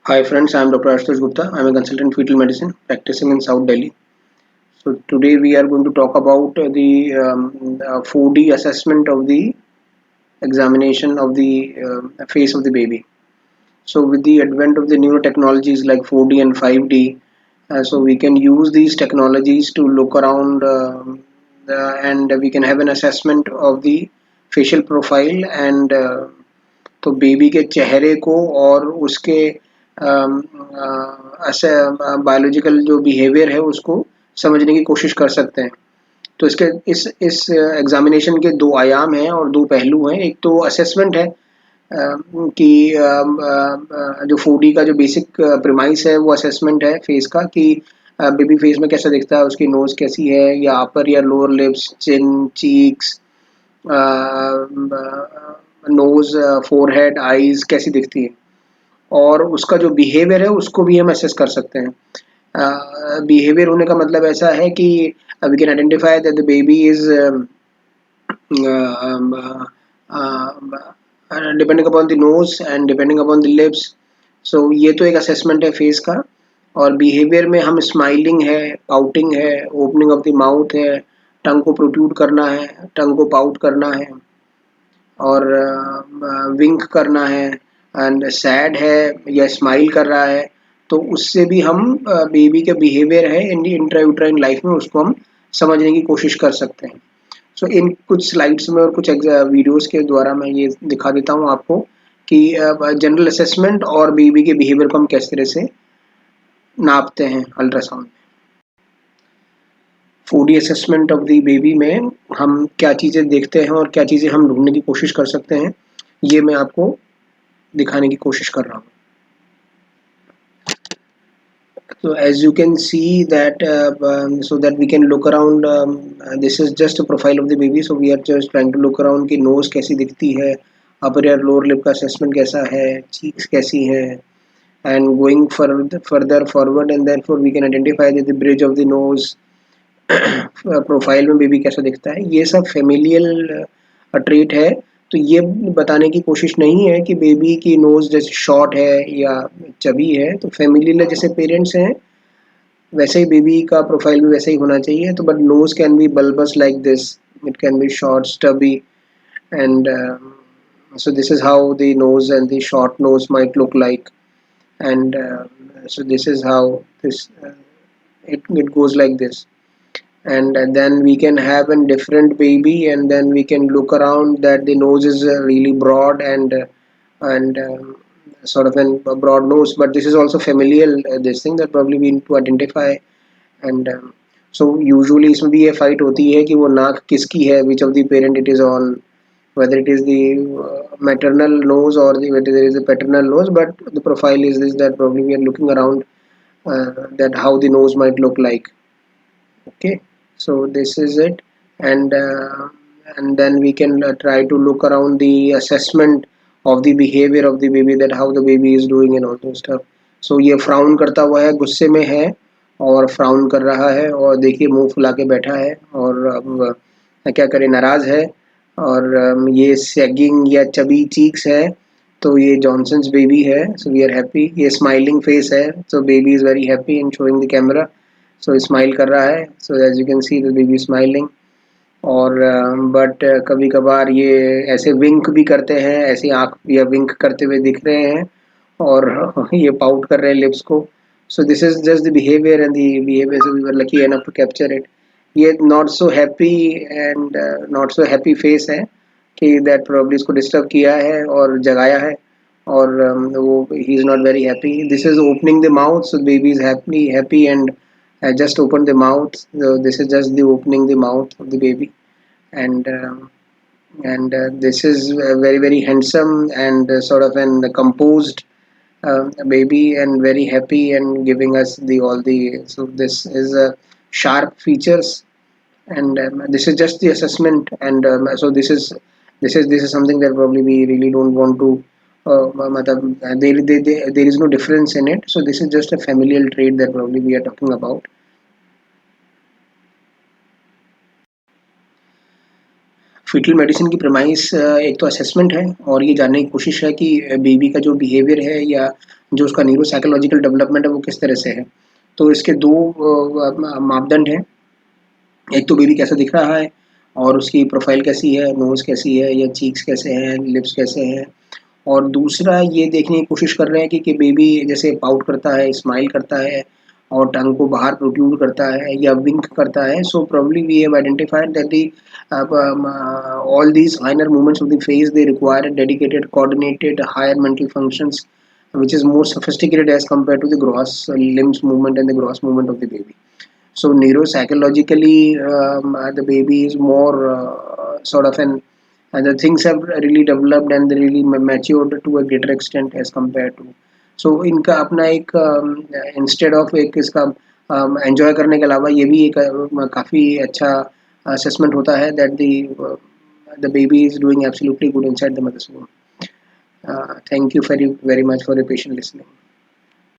Hi friends, I am Dr. Ashutosh Gupta. I am a consultant in fetal medicine practicing in South Delhi. So today we are going to talk about the 4D assessment of the examination of the face of the baby. So with the advent of the newer technologies like 4D and 5D, so we can use these technologies to look around and we can have an assessment of the facial profile and तो baby के चेहरे को और उसके ऐसे biological जो behaviour है उसको समझने की कोशिश कर सकते हैं। तो इसके इस एग्जामिनेशन के दो आयाम हैं और दो पहलू हैं। एक तो असेसमेंट है कि जो 4D का जो बेसिक प्रीमाइस है वो असेसमेंट है फेस का कि बेबी फेस में कैसा दिखता है, उसकी नोज कैसी है या अपर या लोअर लिप्स, चिन, चीक्स, नोज, फोरहेड, आईज कैसी दिखती है और उसका जो बिहेवियर है उसको भी हम असेस कर सकते हैं। बिहेवियर होने का मतलब ऐसा है कि we can identify that the baby is depending upon the nose and depending upon the lips. So ये तो एक असेसमेंट है फेस का। और बिहेवियर में हम स्माइलिंग है, पाउटिंग है, ओपनिंग ऑफ द माउथ है, टंग को प्रोट्रूड करना है, टंग को पाउट करना है और विंक करना है एंड सैड है या स्माइल कर रहा है। तो उससे भी हम बेबी का बिहेवियर है इन इंट्रायूट्राइन लाइफ में उसको हम समझने की कोशिश कर सकते हैं। सो इन कुछ स्लाइड्स में और कुछ वीडियोस के द्वारा मैं ये दिखा देता हूँ आपको कि जनरल असेसमेंट और बेबी के बिहेवियर को हम किस तरह से नापते हैं ultrasound. 4D assessment of the baby में हम क्या चीज़ें देखते हैं और क्या चीज़ें हम ढूंढने की कोशिश कर सकते हैं, ये मैं आपको दिखाने की कोशिश कर रहा हूँ। So as you can see that so that we can look around, this is just a profile of the baby, so we are just trying to look around कि nose कैसी दिखती है, upper या lower lip का assessment कैसा है, cheeks कैसी है, and going further forward and therefore we can identify that the bridge of the nose, profile में बेबी कैसा दिखता है। ये सब फेमिलियल ट्रेट है। तो ये बताने की कोशिश नहीं है कि बेबी की नोज जैसे शॉर्ट है या चबी है। तो फेमिलियल जैसे पेरेंट्स हैं वैसे ही बेबी का प्रोफाइल भी वैसे ही होना चाहिए। तो but nose can be bulbous like this, it can be short stubby and so this is how the nose and the short nose might look like. And so this is how this it goes like this. And then we can have a different baby and then we can look around that the nose is really broad and sort of a broad nose, but this is also familial, this thing that probably we need to identify. And so usually इसमें भी ये fight होती है कि वो नाक किसकी है, which of the parent it is on, whether it is the maternal nose or whether there is a paternal nose, but the profile is this that probably we are looking around that how the nose might look like. Okay, so this is it. And and then we can try to look around the assessment of the behavior of the baby, that how the baby is doing and all those stuff. So ये frown करता हुआ है, गुस्से में है और frown कर रहा है और देखिए मुंह फुला के बैठा है और अब क्या करे, नाराज है। और ये सैगिंग या चबी चीक्स है तो ये जॉनसन्स बेबी है। So we are happy. ये स्माइलिंग फेस है, so baby is very happy in showing the camera. So smile कर रहा है, so as you can see the baby smiling. और बट कभी कभार ये ऐसे विंक भी करते हैं, ऐसे आँख या विंक करते हुए दिख रहे हैं और ये पाउट कर रहे हैं लिप्स को। So this is just the behaviour and the behaviour, so we were lucky enough to capture it. ये not so happy and not so happy face है कि दैट प्रॉब्ली इसको डिस्टर्ब किया है और जगाया है और वो he is not very happy. This is opening the mouth, so baby is happy happy and I just opened the mouth. So this is just the opening the mouth of the baby, and this is very handsome and sort of an composed baby and very happy and giving us the all the. So this is sharp features, and this is just the assessment. And so this is something that probably we really don't want to. There is no difference in it. So this is just a familial trait that probably we are talking about. Fetal medicine की premise एक तो assessment है और ये जानने की कोशिश है कि बेबी का जो बिहेवियर है या जो उसका न्यूरो साइकोलॉजिकल डेवलपमेंट है वो किस तरह से है। तो इसके 2 मापदंड हैं। एक तो बेबी कैसा दिख रहा है और उसकी प्रोफाइल कैसी है, नोज़ कैसी है या चीक्स कैसे हैं, लिप्स कैसे हैं। और दूसरा ये देखने की कोशिश कर रहे हैं कि बेबी जैसे पाउट करता है, स्माइल करता है और टंग को बाहर प्रोट्रूड करता है या विंक करता है। So probably we have identified that all these finer movements of the face, they require a dedicated, coordinated, higher mental functions, which is more sophisticated as compared to the gross limbs movement and the gross movement of the baby. So neuropsychologically, the baby is more sort of an the things have really developed and they really matured to a greater extent as compared to. So इनका अपना एक instead of एक इसका enjoy करने के अलावा ये भी एक काफ़ी अच्छा असेसमेंट होता है that the baby is doing absolutely good inside the mother's womb. Thank you very very much for your patient listening.